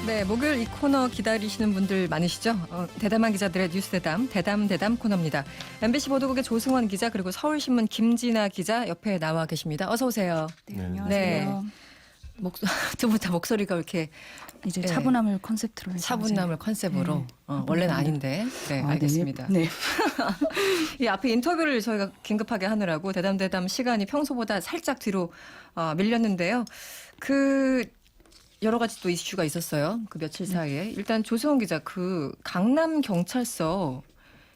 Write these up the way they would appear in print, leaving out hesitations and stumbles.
네, 목요일 이 코너 기다리시는 분들 많으시죠? 대담한 기자들의 뉴스 대담 코너입니다. MBC 보도국의 조승원 기자 그리고 서울신문 김진아 기자 옆에 나와 계십니다. 어서 오세요. 네, 안녕하세요. 두 분 다 목소리가 이렇게 이제 네. 차분함을 컨셉트로 해서 차분함을 컨셉으로 원래는 아닌데 네, 알겠습니다. 네. 이 앞에 인터뷰를 저희가 긴급하게 하느라고 대담 시간이 평소보다 살짝 뒤로 밀렸는데요. 여러 가지 또 이슈가 있었어요. 그 며칠 사이에. 일단 조승원 기자 그 강남 경찰서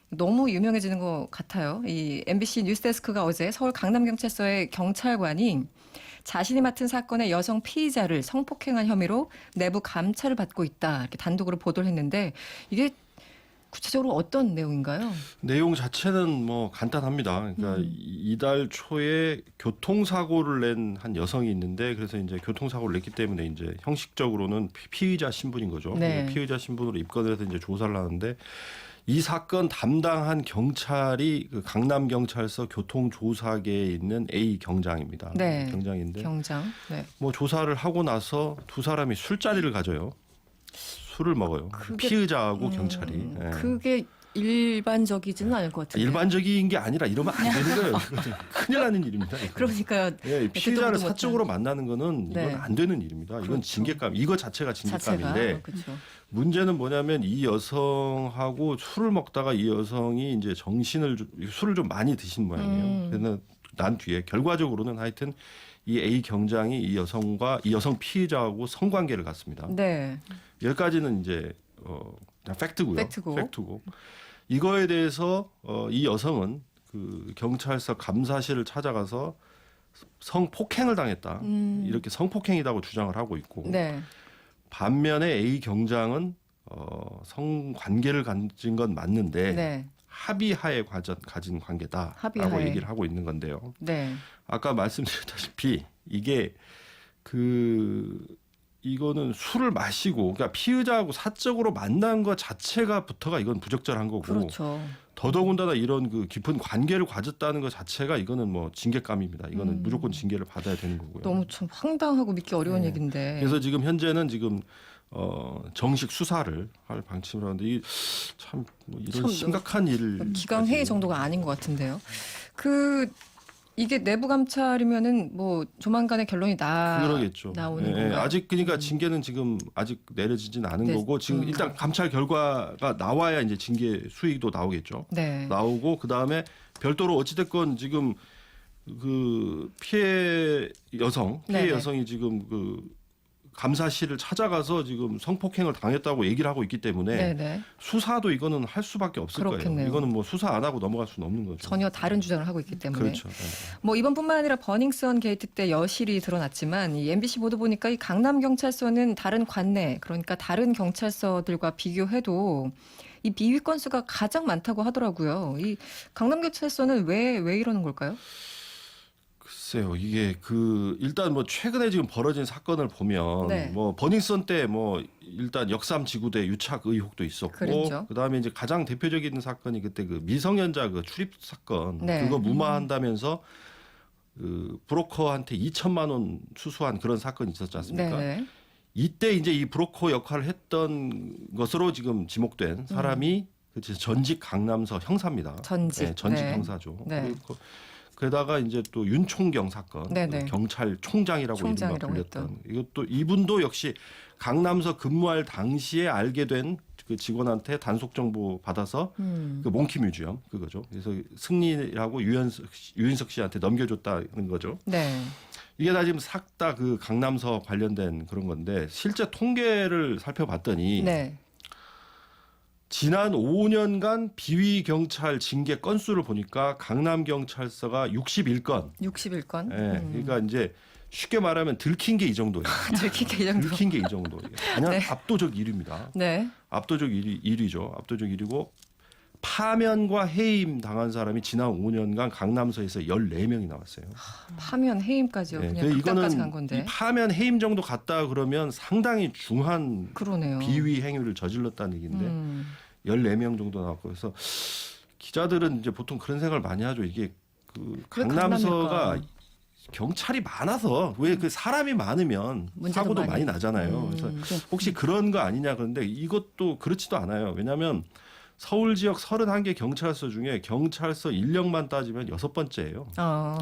너무 유명해지는 것 같아요. 이 MBC 뉴스데스크가 어제 서울 강남경찰서의 경찰관이 자신이 맡은 사건의 여성 피의자를 성폭행한 혐의로 내부 감찰을 받고 있다. 이렇게 단독으로 보도를 했는데 이게 구체적으로 어떤 내용인가요? 내용 자체는 뭐 간단합니다. 그러니까 이달 초에 교통사고를 낸 한 여성이 있는데 그래서 이제 교통사고를 냈기 때문에 이제 형식적으로는 피의자 신분인 거죠. 네. 피의자 신분으로 입건을 해서 이제 조사를 하는데 이 사건 담당한 경찰이 그 강남경찰서 교통조사계에 있는 A 경장입니다. 네. 경장인데 경장. 네. 뭐 조사를 하고 나서 두 사람이 술자리를 가져요. 술을 먹어요. 피의자하고 경찰이. 예. 그게 일반적이지는 않을 것 같은데. 일반적인 게 아니라 이러면 안 되는 거예요. 이거는 큰일 나는 일입니다. 이거는. 그러니까요. 예, 피의자를 듣도 사적으로 만나는 거는 네. 이건 안 되는 일입니다. 이건 그렇죠. 징계감. 이거 자체가 징계감인데 그렇죠. 문제는 뭐냐면 이 여성하고 술을 먹다가 이 여성이 이제 술을 좀 많이 드신 모양이에요. 그래서 난 뒤에 결과적으로는 하여튼 이 A 경장이 이 여성 피의자하고 성관계를 갖습니다. 네. 여기까지는 이제 그냥 팩트고요. 팩트고. 이거에 대해서 이 여성은 그 경찰서 감사실을 찾아가서 성폭행을 당했다. 이렇게 성폭행이라고 주장을 하고 있고 네. 반면에 A 경장은 성관계를 가진 건 맞는데 네. 합의하에 가진 관계다라고 합의하에. 얘기를 하고 있는 건데요. 네. 아까 말씀드렸다시피 이게 이거는 술을 마시고 그러니까 피의자하고 사적으로 만난 것 자체가부터가 이건 부적절한 거고 그렇죠. 더더군다나 이런 그 깊은 관계를 가졌다는 것 자체가 이거는 뭐 징계감입니다. 이거는 무조건 징계를 받아야 되는 거고요. 너무 참 황당하고 믿기 어려운 얘기인데. 그래서 지금 현재는 정식 수사를 할 방침을 하는데 이참 이런 참 심각한 일 기강 회의 정도가 아닌 것 같은데요. 이게 내부 감찰이면은 뭐 조만간에 결론이 그러겠죠. 나오는 예, 건가요? 아직 그러니까 징계는 지금 아직 내려지진 않은 네. 거고 지금 일단 감찰 결과가 나와야 이제 징계 수위도 나오겠죠. 네. 나오고 그 다음에 별도로 어찌됐건 지금 그 피해 네네. 여성이 지금 그 감사실을 찾아가서 지금 성폭행을 당했다고 얘기를 하고 있기 때문에 네네. 수사도 이거는 할 수밖에 없을 그렇겠네요. 거예요. 이거는 뭐 수사 안 하고 넘어갈 수는 없는 거죠. 전혀 다른 주장을 하고 있기 때문에. 그렇죠. 뭐 이번뿐만 아니라 버닝썬 게이트 때 여실히 드러났지만 이 MBC 보도 보니까 이 강남 경찰서는 다른 관내 그러니까 다른 경찰서들과 비교해도 이 비위 건수가 가장 많다고 하더라고요. 이 강남 경찰서는 왜 이러는 걸까요? 글쎄요, 이게 일단 뭐 최근에 지금 벌어진 사건을 보면 네. 뭐 버닝썬 때 뭐 일단 역삼지구대 유착 의혹도 있었고 그랬죠. 그다음에 이제 가장 대표적인 사건이 그때 그 미성년자 그 출입 사건 네. 그거 무마한다면서 그 브로커한테 2천만 원 수수한 그런 사건이 있었지 않습니까? 네. 이때 이제 이 브로커 역할을 했던 것으로 지금 지목된 사람이 전직 강남서 형사입니다. 전직. 네, 전직 네. 형사죠. 네. 그리고 게다가 이제 또 윤총경 사건, 네네. 경찰총장이라고 이름만 총장이라고 불렸던 이분도 역시 강남서 근무할 당시에 알게 된 그 직원한테 단속 정보 받아서 그 몽키 뮤지엄 그거죠. 그래서 승리하고 유인석 씨한테 넘겨줬다는 거죠. 네. 이게 다 지금 싹 다 그 강남서 관련된 그런 건데 실제 통계를 살펴봤더니 네. 지난 5년간 비위 경찰 징계 건수를 보니까 강남 경찰서가 61건. 61건. 예. 그러니까 이제 쉽게 말하면 들킨 게 이 정도예요. 들키게 이 정도. 들킨 게 이 정도. 그냥 네. 압도적 1위입니다. 네. 압도적 1위죠. 압도적 1위고 파면과 해임 당한 사람이 지난 5년간 강남서에서 14명이 나왔어요. 파면 해임까지요. 예. 그냥 그래서 극단까지 간 이거는 건데. 이 파면 해임 정도 갔다 그러면 상당히 중한 그러네요. 비위 행위를 저질렀다는 얘기인데 14명 정도 나왔고 그래서 기자들은 이제 보통 그런 생각을 많이 하죠. 이게 그 왜 강남서가 강남일까? 경찰이 많아서 왜 그 사람이 많으면 문제도 사고도 많이. 많이 나잖아요. 그래서 혹시 그런 거 아니냐 그런데 이것도 그렇지도 않아요. 왜냐하면 서울 지역 31개 경찰서 중에 경찰서 인력만 따지면 6번째예요.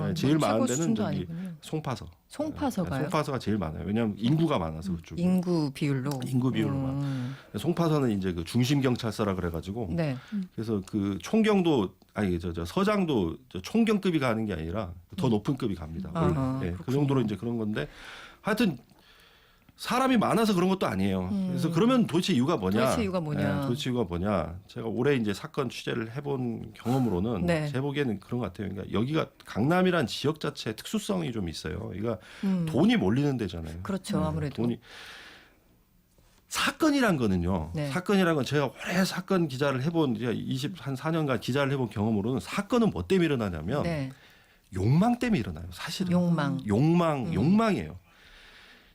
네, 제일 많은 데는 수준도 저기 아니군요. 송파서. 송파서가요? 송파서가 제일 많아요. 왜냐하면 인구가 많아서 그쪽. 인구 비율로. 인구 비율로만. 송파서는 이제 그 중심 경찰서라 그래가지고. 네. 그래서 그 총경도 아니 저 서장도 총경급이 가는 게 아니라 더 높은 급이 갑니다. 원래. 아하, 예, 그 정도로 이제 그런 건데 하여튼 사람이 많아서 그런 것도 아니에요. 그래서 그러면 도대체 이유가 뭐냐? 도대체 이유가 뭐냐? 도대체 이유가 뭐냐? 제가 올해 이제 사건 취재를 해본 경험으로는 네. 제 보기에는 그런 것 같아요. 그러니까 여기가 강남이란 지역 자체의 특수성이 좀 있어요. 그러니까 음. 돈이 몰리는 데잖아요. 그렇죠. 아무래도. 돈이 사건이란 거는요. 네. 사건이란 건 제가 오래 사건 기자를 해본 24년간 기자를 해본 경험으로는 사건은 뭐 때문에 일어나냐면 네. 욕망 때문에 일어나요. 사실은 욕망. 욕망이에요.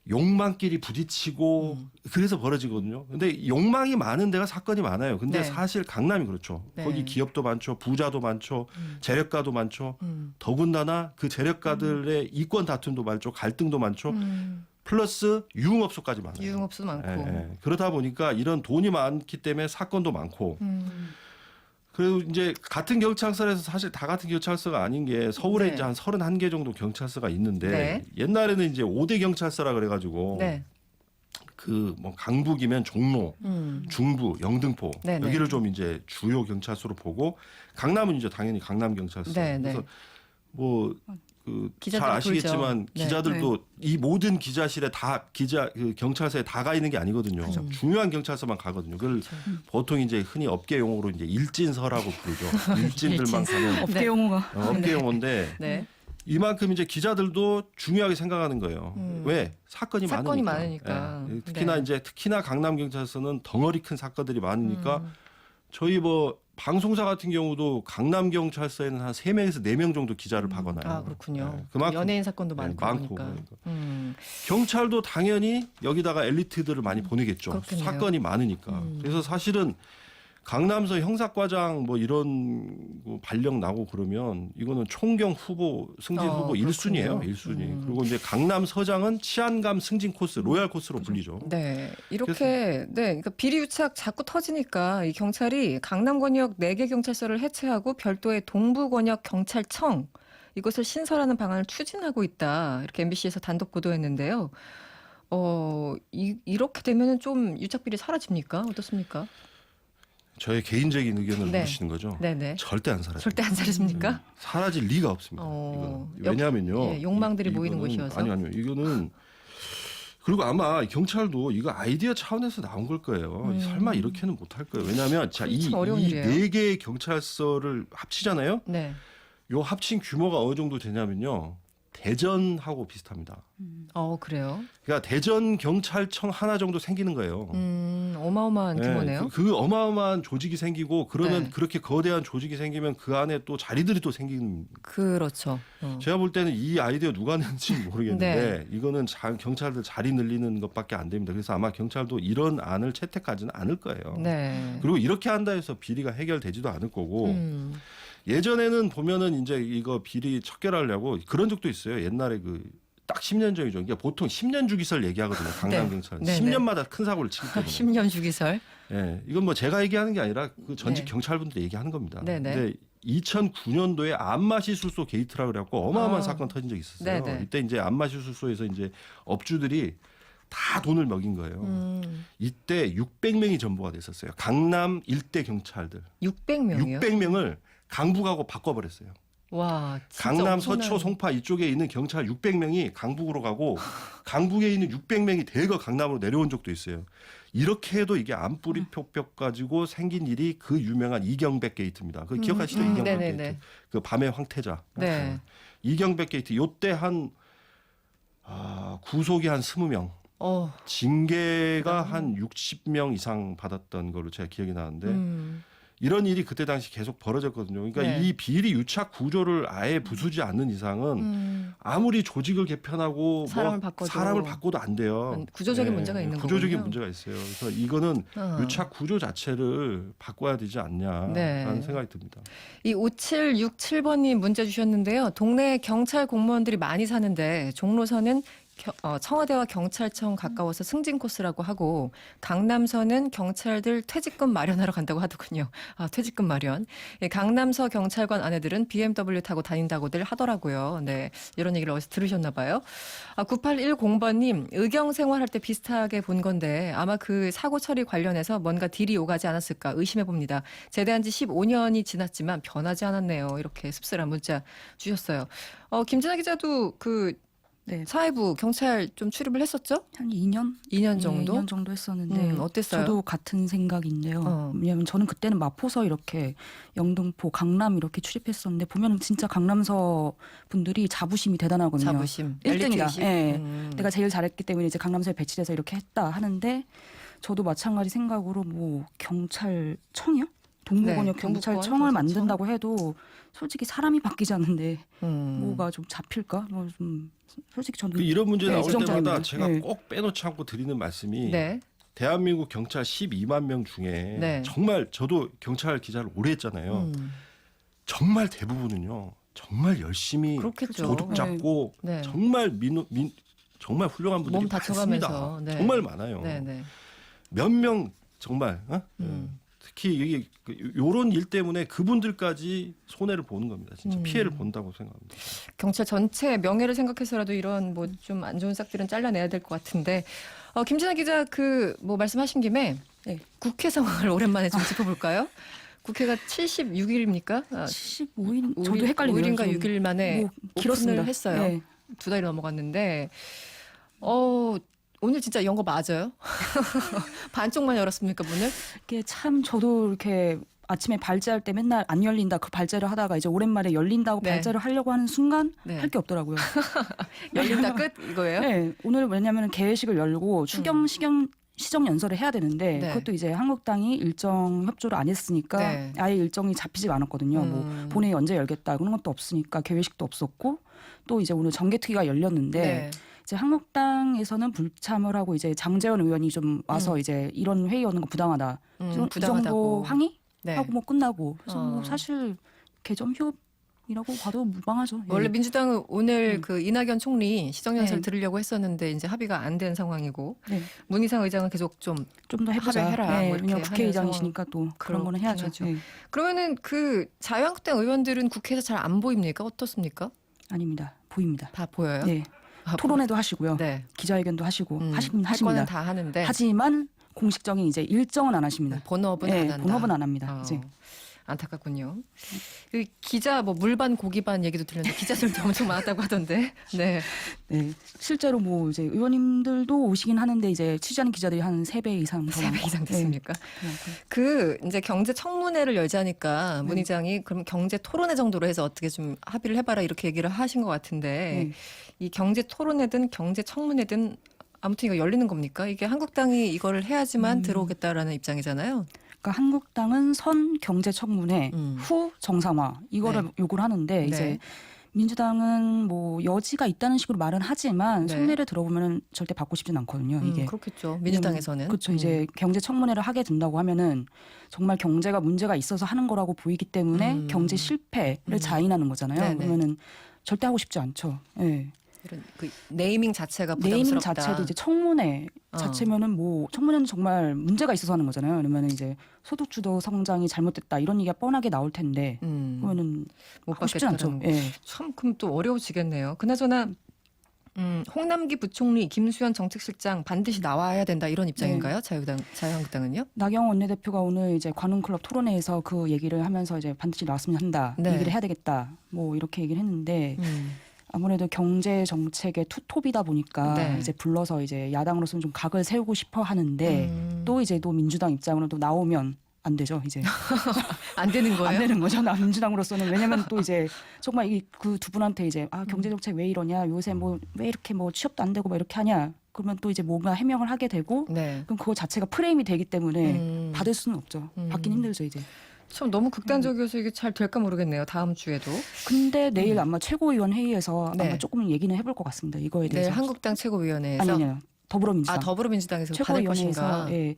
욕망끼리 부딪히고 그래서 벌어지거든요. 근데 욕망이 많은 데가 사건이 많아요. 근데 네. 사실 강남이 그렇죠. 네. 거기 기업도 많죠. 부자도 많죠. 재력가도 많죠. 음. 더군다나 그 재력가들의 이권 다툼도 많죠. 갈등도 많죠. 음. 플러스 유흥업소까지 많아요. 유흥업소도 많고. 예, 예. 그러다 보니까 이런 돈이 많기 때문에 사건도 많고 그리고 이제 같은 경찰서에서 사실 다 같은 경찰서가 아닌 게 서울에 네. 이제 한 31개 정도 경찰서가 있는데 네. 옛날에는 이제 5대 경찰서라 그래가지고 네. 그 뭐 강북이면 종로, 중부, 영등포 네, 네. 여기를 좀 이제 주요 경찰서로 보고 강남은 이제 당연히 강남 경찰서. 네, 그래서 네. 뭐 그 잘 기자들 아시겠지만 돌죠. 네. 기자들도 이 모든 기자실에 다 그 경찰서에 다 가 있는 게 아니거든요. 중요한 경찰서만 가거든요. 그걸 보통 이제 흔히 업계 용어로 이제 일진서라고 부르죠. 일진들만 가는 업계 용어가. 업계 용어인데 네. 이만큼 이제 기자들도 중요하게 생각하는 거예요. 왜? 사건이 많으니까. 예, 특히나 네. 이제 특히나 강남 경찰서는 덩어리 큰 사건들이 많으니까 저희 뭐 방송사 같은 경우도 강남 경찰서에는 한 3명에서 4명 정도 기자를 박아놔요. 아 그렇군요. 예, 그만큼 연예인 사건도 예, 많고 많고 그러니까. 그러니까. 경찰도 당연히 여기다가 엘리트들을 많이 보내겠죠. 그렇겠네요. 사건이 많으니까. 그래서 사실은 강남서 형사과장 뭐 이런 거 발령 나고 그러면 이거는 총경 후보 승진 후보 그렇군요. 1순위예요. 1순위. 그리고 이제 강남서장은 치안감 승진 코스, 로얄 코스로 불리죠. 네, 이렇게 네, 그러니까 비리유착 자꾸 터지니까 이 경찰이 강남 권역 4개 경찰서를 해체하고 별도의 동부 권역 경찰청 이것을 신설하는 방안을 추진하고 있다. 이렇게 MBC에서 단독 보도했는데요. 이렇게 되면은 좀 유착 비리 사라집니까? 어떻습니까? 저의 개인적인 의견을 네. 물으시는 거죠. 네네. 절대 안 사라져요. 절대 안 사라집니까? 사라질 리가 없습니다. 이거는. 왜냐하면요. 예, 욕망들이 모이는 이거는- 곳이어서. 아니요. 이거는 그리고 아마 경찰도 이거 아이디어 차원에서 나온 걸 거예요. 설마 이렇게는 못할 거예요. 왜냐하면 자, 이 참 어려운 일이에요. 4개의 경찰서를 합치잖아요. 네. 요 합친 규모가 어느 정도 되냐면요. 대전하고 비슷합니다. 그래요. 그러니까 대전 경찰청 하나 정도 생기는 거예요. 어마어마한 네, 규모네요. 그 어마어마한 조직이 생기고 그러면 네. 그렇게 거대한 조직이 생기면 그 안에 또 자리들이 또 생기는. 그렇죠. 제가 볼 때는 이 아이디어 누가 낸지 모르겠는데 네. 이거는 경찰들 자리 늘리는 것밖에 안 됩니다. 그래서 아마 경찰도 이런 안을 채택하지는 않을 거예요. 네. 그리고 이렇게 한다 해서 비리가 해결되지도 않을 거고 음. 예전에는 보면은 이제 이거 비리 척결하려고 그런 적도 있어요. 옛날에 딱 10년 전이죠. 그러니까 보통 10년 주기설 얘기하거든요. 강남 네. 경찰. 네, 10년마다 큰 사고를 치기 때문에. 10년 주기설. 예, 이건 뭐 제가 얘기하는 게 아니라 그 전직 네. 경찰분들이 얘기하는 겁니다. 네네. 근데 2009년도에 안마시술소 게이트라고 그래갖고 어마어마한 아. 사건 터진 적이 있었어요. 네네. 이때 이제 안마시술소에서 이제 업주들이 다 돈을 먹인 거예요. 이때 600명이 전부가 됐었어요. 강남 일대 경찰들 600명이요? 600명을 강북하고 바꿔버렸어요. 와, 진짜 강남, 엄청난- 서초, 송파 이쪽에 있는 경찰 600명이 강북으로 가고 강북에 있는 600명이 대거 강남으로 내려온 적도 있어요. 이렇게 해도 이게 안뿌리 표벽 가지고 생긴 일이 그 유명한 이경백 게이트입니다. 그 기억하시죠? 이경백 네네네. 게이트. 그 밤의 황태자. 네. 이경백 게이트. 요때 한 구속이 한 20명. 징계가 한 60명 이상 받았던 걸로 제가 기억이 나는데 이런 일이 그때 당시 계속 벌어졌거든요. 그러니까 네. 이 비리 유착 구조를 아예 부수지 않는 이상은 아무리 조직을 개편하고 사람을 바꿔도 안 돼요. 구조적인 문제가 있는 거군요. 구조적인 문제가 있어요. 그래서 이거는 유착 구조 자체를 바꿔야 되지 않냐라는 네. 생각이 듭니다. 이 5767번님 문자 주셨는데요. 동네에 경찰 공무원들이 많이 사는데 종로서는 청와대와 경찰청 가까워서 승진 코스라고 하고 강남서는 경찰들 퇴직금 마련하러 간다고 하더군요. 아, 퇴직금 마련. 예, 강남서 경찰관 아내들은 BMW 타고 다닌다고들 하더라고요. 네, 이런 얘기를 어디서 들으셨나 봐요. 9810번님 의경 생활할 때 비슷하게 본 건데 아마 그 사고 처리 관련해서 뭔가 딜이 오가지 않았을까 의심해 봅니다. 제대한 지 15년이 지났지만 변하지 않았네요. 이렇게 씁쓸한 문자 주셨어요. 김진아 기자도 네. 사회부 경찰 좀 출입을 했었죠? 한 2년? 2년 정도? 2년 정도 했었는데 어땠어요? 저도 같은 생각인데요. 왜냐하면 저는 그때는 마포서 이렇게 영등포, 강남 이렇게 출입했었는데 보면 진짜 강남서 분들이 자부심이 대단하거든요. 자부심. 1등이다. 예. 내가 제일 잘했기 때문에 이제 강남서에 배치돼서 이렇게 했다 하는데 저도 마찬가지 생각으로 뭐 경찰청이요? 동부권역 네, 경찰청을 만든다고 해도 솔직히 사람이 바뀌지 않는데 뭐가 좀 잡힐까? 뭐 좀 솔직히 저는 이런 문제 나올 때마다 부정적입니다. 제가 네. 꼭 빼놓지 않고 드리는 말씀이 네. 대한민국 경찰 12만 명 중에 네. 정말 저도 경찰 기자를 오래 했잖아요. 정말 대부분은요. 정말 열심히 그렇겠죠. 도둑 잡고 네. 정말 정말 훌륭한 분들이 몸 다쳐가면서. 많습니다. 네. 정말 많아요. 네, 네. 몇 명 정말 특히 이게 요런 일 때문에 그분들까지 손해를 보는 겁니다. 진짜 피해를 본다고 생각합니다. 경찰 전체 명예를 생각해서라도 이런 뭐 좀 안 좋은 싹들은 잘라내야 될 것 같은데 김진아 기자 뭐 말씀하신 김에 네. 국회 상황을 오랜만에 좀 짚어볼까요? 국회가 76일입니까? 75일 저도 헷갈리네요. 5일인가 6일 만에 뭐 길었습니다. 오픈을 했어요. 네. 2달이 넘어갔는데 오늘 진짜 연 거 맞아요? 반쪽만 열었습니까, 문을? 이게 참 저도 이렇게 아침에 발제할 때 맨날 안 열린다 그 발제를 하다가 이제 오랜만에 열린다고 네. 발제를 하려고 하는 순간 네. 할 게 없더라고요. 열린다 끝 이거예요? 네, 오늘 왜냐하면 개회식을 열고 시정 연설을 해야 되는데 네. 그것도 이제 한국당이 일정 협조를 안 했으니까 네. 아예 일정이 잡히지가 않았거든요. 뭐 본회의 언제 열겠다 그런 것도 없으니까 개회식도 없었고 또 이제 오늘 정개특위가 열렸는데 네. 이제 한국당에서는 불참을 하고 이제 장제원 의원이 좀 와서 이제 이런 회의 여는 거 부당하다. 이 정도 부당하다고. 항의 네. 하고 뭐 끝나고 그래서 뭐 사실 개점 휴업이라고 봐도 무방하죠. 원래 예. 민주당은 오늘 그 이낙연 총리 시정연설 네. 들으려고 했었는데 이제 합의가 안 된 상황이고 네. 문희상 의장은 계속 좀 좀 더 해보자. 합의해라. 네, 뭐 이렇게 왜냐면 국회의장이시니까 또 그런 거는 해야죠. 하죠. 네. 그러면은 그 자유한국당 의원들은 국회에서 잘 안 보입니까? 어떻습니까? 아닙니다. 보입니다. 다 보여요? 네. 토론회도 하시고요. 네. 기자회견도 하시고 할 하십니다. 거는 다 하는데 하지만 공식적인 이제 일정은 안 하십니다. 본업은 네, 안 한다. 본업은 안 합니다. 이제. 안타깝군요. 그 기자 뭐 물반 고기반 얘기도 들렸는데 기자들도 엄청 많았다고 하던데. 네. 네. 실제로 뭐 이제 의원님들도 오시긴 하는데 이제 취재하는 기자들이 한 3배 이상 더 3배 이상 됐습니까? 네. 그 이제 경제 청문회를 열자니까 문 의장이 그럼 경제 토론회 정도로 해서 어떻게 좀 합의를 해봐라 이렇게 얘기를 하신 것 같은데 이 경제 토론회든 경제 청문회든 아무튼 이거 열리는 겁니까? 이게 한국당이 이거를 해야지만 들어오겠다라는 입장이잖아요. 그러니까 한국당은 선 경제청문회 후 정상화 이거를 요구를 하는데 네. 이제 민주당은 뭐 여지가 있다는 식으로 말은 하지만 네. 속내를 들어보면 절대 받고 싶진 않거든요. 이게 그렇겠죠. 민주당에서는. 그렇죠. 이제 경제청문회를 하게 된다고 하면은 정말 경제가 문제가 있어서 하는 거라고 보이기 때문에 경제 실패를 자인하는 거잖아요. 네네. 그러면은 절대 하고 싶지 않죠. 네. 이런 그 네이밍 자체가 네이밍 부담스럽다. 자체도 이제 청문회 자체면은 뭐 청문회는 정말 문제가 있어서 하는 거잖아요. 그러면은 이제 소득주도 성장이 잘못됐다 이런 얘기가 뻔하게 나올 텐데 그러면은 못 하고 싶지 않죠. 받겠다는. 예. 참 그럼 또 어려워지겠네요. 그나저나 홍남기 부총리, 김수현 정책실장 반드시 나와야 된다 이런 입장인가요? 자유한국당은요? 나경원 원내대표가 오늘 이제 관훈클럽 토론회에서 그 얘기를 하면서 이제 반드시 나왔으면 한다. 네. 얘기를 해야 되겠다. 뭐 이렇게 얘기를 했는데 아무래도 경제 정책의 투톱이다 보니까 네. 이제 불러서 이제 야당으로서는 좀 각을 세우고 싶어 하는데 또 이제 또 민주당 입장으로도 나오면 안 되죠. 이제 안 되는 거예요? 안 되는 거죠. 나 민주당으로서는 왜냐면 또 이제 정말 그 두 분한테 이제 경제 정책 왜 이러냐 요새 뭐 왜 이렇게 뭐 취업도 안 되고 뭐 이렇게 하냐 그러면 또 이제 뭔가 해명을 하게 되고 네. 그럼 그거 자체가 프레임이 되기 때문에 받을 수는 없죠. 받긴 힘들죠 이제. 참 너무 극단적이어서 이게 잘 될까 모르겠네요. 다음 주에도. 근데 내일 아마 최고위원 회의에서 네. 아마 조금 얘기는 해볼 것 같습니다. 이거에 내일 대해서. 한국당 최고위원회에서 아니요. 더불어민주당. 더불어민주당에서 받을 것인가. 최고위원회에서 예,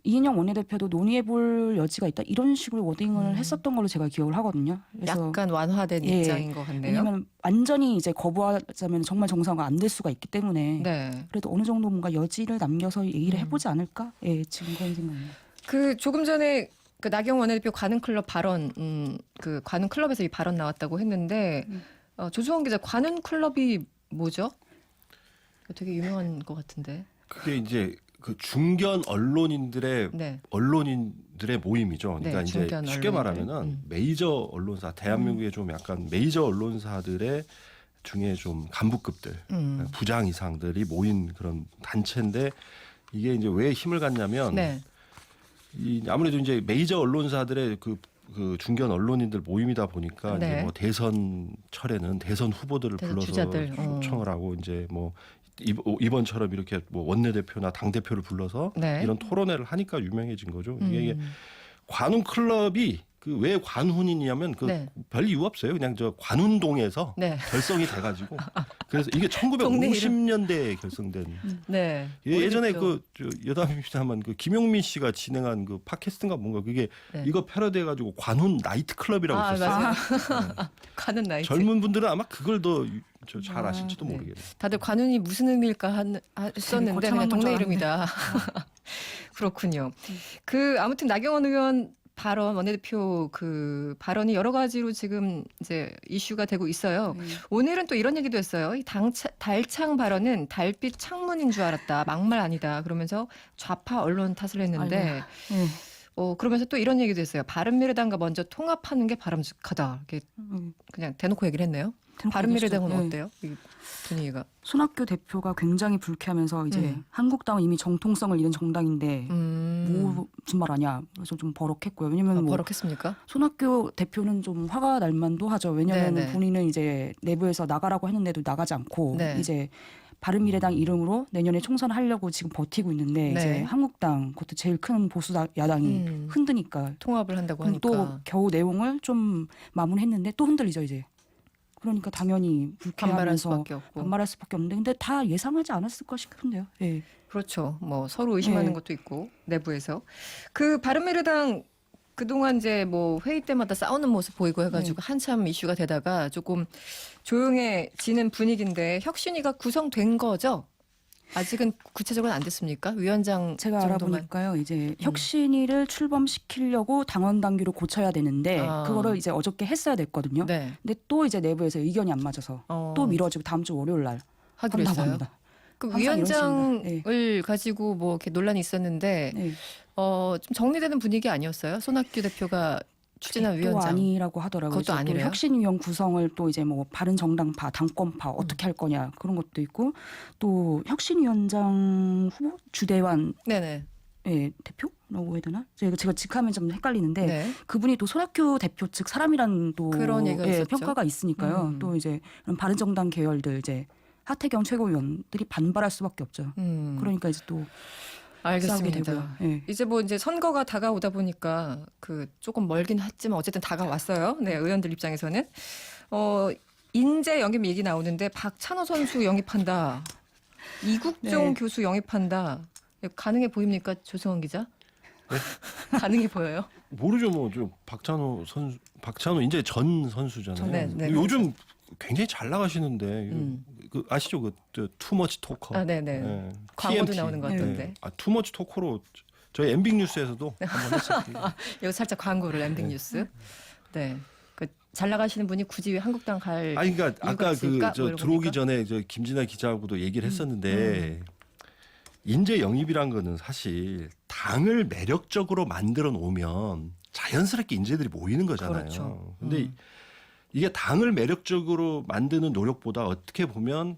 이인영 원내대표도 논의해볼 여지가 있다 이런 식으로 워딩을 했었던 걸로 제가 기억을 하거든요. 그래서 약간 완화된 예, 입장인 것 같네요. 왜냐하면 완전히 이제 거부하자면 정말 정상화 안 될 수가 있기 때문에 네. 그래도 어느 정도 뭔가 여지를 남겨서 얘기를 해보지 않을까? 예, 지금 그런 생각입니다. 그 조금 전에 그 나경원 원내대표 관훈클럽 발언, 그 관훈클럽에서 이 발언 나왔다고 했는데 조수원 기자 관훈클럽이 뭐죠? 되게 유명한 것 같은데. 그게 이제 그 중견 언론인들의 네. 모임이죠. 그러니까 네, 이제 중견 쉽게 언론인들. 말하면은 메이저 언론사, 대한민국의 좀 약간 메이저 언론사들의 중에 좀 간부급들, 부장 이상들이 모인 그런 단체인데 이게 이제 왜 힘을 갖냐면 네. 아무래도 이제 메이저 언론사들의 그 중견 언론인들 모임이다 보니까 네. 이제 뭐 대선철에는 대선 후보들을 대선 불러서 주자들, 초청을 하고 이제 뭐 이번처럼 이렇게 뭐 원내대표나 당 대표를 불러서 네. 이런 토론회를 하니까 유명해진 거죠. 이게 관훈 클럽이 그 왜 관훈이냐면 그 네. 별 이유 없어요. 그냥 저 관훈동에서 네. 결성이 돼가지고 그래서 이게 동네 이름. 1950년대에 결성된. 네. 예전에 오래됐죠. 여담입니다만 그 김용민 씨가 진행한 그 팟캐스트인가 뭔가 그게 네. 이거 패러디해가지고 관훈 나이트 클럽이라고 아, 있었어요. 맞아요. 가는 나이트. 젊은 분들은 아마 그걸 더 잘 아실지도 네. 모르겠네요. 다들 관훈이 무슨 의미일까 했었는데 그냥 거창한 건 동네 줄 이름이다. 그렇군요. 그 아무튼 나경원 의원 발언 원내대표 그 발언이 여러 가지로 지금 이제 이슈가 되고 있어요. 오늘은 또 이런 얘기도 했어요. 이 달창 발언은 달빛 창문인 줄 알았다. 막말 아니다. 그러면서 좌파 언론 탓을 했는데 그러면서 또 이런 얘기도 했어요. 바른미래당과 먼저 통합하는 게 바람직하다. 이렇게 그냥 대놓고 얘기를 했네요. 바른미래당은 네. 어때요? 이 분위기가. 손학규 대표가 굉장히 불쾌하면서 이제 한국당은 이미 정통성을 잃은 정당인데 뭐 무슨 말 하냐. 그래서 좀 버럭했고요. 왜냐면 뭐 버럭했습니까? 손학규 대표는 좀 화가 날 만도 하죠. 왜냐하면 네네. 본인은 이제 내부에서 나가라고 했는데도 나가지 않고 네. 이제 바른미래당 이름으로 내년에 총선을 하려고 지금 버티고 있는데 네. 이제 한국당 그것도 제일 큰 보수 야당이 흔드니까 통합을 한다고 그럼 하니까. 또 겨우 내용을 좀 마무리했는데 또 흔들리죠 이제. 그러니까 당연히 반발할 불쾌하면서 수밖에 없고. 반발할 수밖에 없는데 근데 다 예상하지 않았을까 싶은데요. 예. 그렇죠. 뭐 서로 의심하는 네. 것도 있고 내부에서 그 바른미래당 그동안 이제 뭐 회의 때마다 싸우는 모습 보이고 해가지고 한참 이슈가 되다가 조금 조용해지는 분위기인데 혁신위가 구성된 거죠? 아직은 구체적으로 안 됐습니까? 위원장 제가 정도만. 알아보니까요. 이제 혁신위를 출범시키려고 당원 당규를 고쳐야 되는데 아. 그거를 이제 어저께 했어야 됐거든요. 네. 근데 또 이제 내부에서 의견이 안 맞아서 또 미뤄지고 다음 주 월요일 날 하기로 한다고 했어요. 합니다. 그 항상 위원장을 가지고 뭐 이렇게 논란이 있었는데 네. 좀 정리되는 분위기 아니었어요? 손학규 대표가 추진한 또 위원장. 아니라고 하더라고요. 그것도 또 아니래요? 혁신위원 구성을 또 이제 뭐 바른정당파, 당권파 어떻게 할 거냐 그런 것도 있고 또 혁신위원장 후보 주대환 네네. 대표라고 해야 되나? 제가 직하면 좀 헷갈리는데 네. 그분이 또 손학규 대표 측 사람이라는 또 그런 얘기가 있었죠. 평가가 있으니까요. 또 이제 그런 바른정당 계열들 이제 하태경 최고위원들이 반발할 수밖에 없죠. 그러니까 이제 또 싸우게 알겠습니다. 되고요. 예. 이제 뭐 이제 선거가 다가오다 보니까 그 조금 멀긴 했지만 어쨌든 다가왔어요. 네, 의원들 입장에서는 인재 영입 얘기 나오는데 박찬호 선수 영입한다. 이국종 네. 교수 영입한다. 가능해 보입니까, 조성원 기자? 네? 가능해 보여요? 모르죠. 뭐 좀 박찬호 이제 전 선수잖아요. 네, 네, 요즘 굉장히 잘 나가시는데 그 아시죠? 그 투머치 토커. 아, 네네. 네. 광고도 TMT. 나오는 것 같던데. 네. 투머치 토커로 저희 엠빅 뉴스에서도 한번 했었어요. 여기 살짝 광고를 엠빅 뉴스. 네. 그 잘 나가시는 분이 굳이 왜 한국당 갈 아니 그러니까 아까 있을까? 뭐 이런 들어오기 겁니까? 전에 저 김진아 기자하고도 얘기를 했었는데 인재 영입이란 거는 사실 당을 매력적으로 만들어 놓으면 자연스럽게 인재들이 모이는 거잖아요. 그렇죠. 근데 이게 당을 매력적으로 만드는 노력보다 어떻게 보면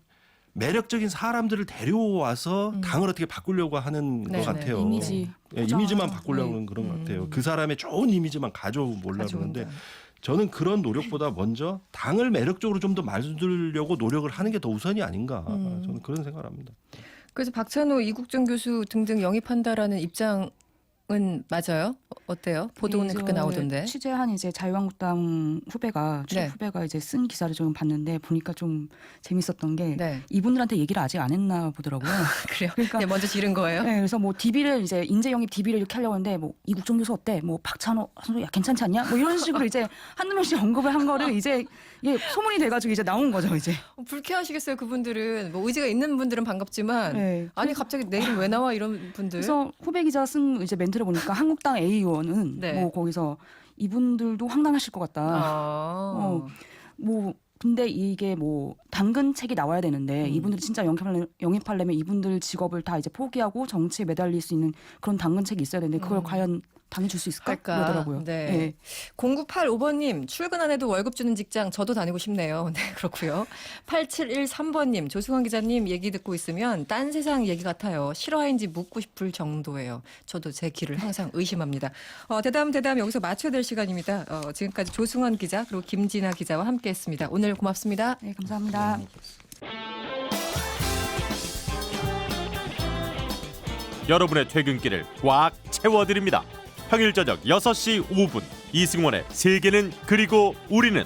매력적인 사람들을 데려와서 당을 어떻게 바꾸려고 하는 것 네네. 같아요. 이미지. 이미지만 포장하죠. 바꾸려는 그런 것 같아요. 그 사람의 좋은 이미지만 가져오려고 하는데 저는 그런 노력보다 먼저 당을 매력적으로 좀 더 만들려고 노력을 하는 게 더 우선이 아닌가. 저는 그런 생각을 합니다. 그래서 박찬호, 이국정 교수 등등 영입한다라는 입장은 맞아요? 어때요? 보도는 그렇게 나오던데. 취재한 이제 자유한국당 후배가 네. 후배가 이제 쓴 기사를 좀 봤는데 보니까 좀 재밌었던 게 네. 이분들한테 얘기를 아직 안 했나 보더라고요. 그래요. 그러니까 네, 먼저 지른 거예요. 네, 그래서 뭐 DB를 이제 인재 영입 DB를 이렇게 하려고 하는데 뭐 이국정 교수 어때? 뭐 박찬호 선수 야 괜찮지 않냐? 뭐 이런 식으로 이제 한두 명씩 언급을 한 거를 이제 예, 소문이 돼가지고 이제 나온 거죠 이제. 불쾌하시겠어요, 그분들은. 뭐 의지가 있는 분들은 반갑지만 네. 아니 갑자기 내 이름 왜 나와 이런 분들. 그래서 후배 기자 쓴 이제 멘트를 보니까 한국당 A 의원은 네. 뭐 거기서 이분들도 황당하실 것 같다. 아. 뭐 근데 이게 뭐 당근 책이 나와야 되는데 이분들이 진짜 영입하려면 이분들 직업을 다 이제 포기하고 정치에 매달릴 수 있는 그런 당근 책이 있어야 되는데 그걸 과연 당이 줄 수 있을까? 할까? 그러더라고요. 네. 네. 0985번님 출근 안 해도 월급 주는 직장 저도 다니고 싶네요. 네, 그렇고요. 8713번님 조승환 기자님 얘기 듣고 있으면 딴 세상 얘기 같아요. 실화인지 묻고 싶을 정도예요. 저도 제 귀를 항상 의심합니다. 대담 여기서 마쳐야 될 시간입니다. 지금까지 조승환 기자 그리고 김진아 기자와 함께했습니다. 오늘 고맙습니다. 네, 감사합니다. 여러분의 퇴근길을 꽉 채워드립니다. 평일 저녁 6시 5분 이승원의 세계는 그리고 우리는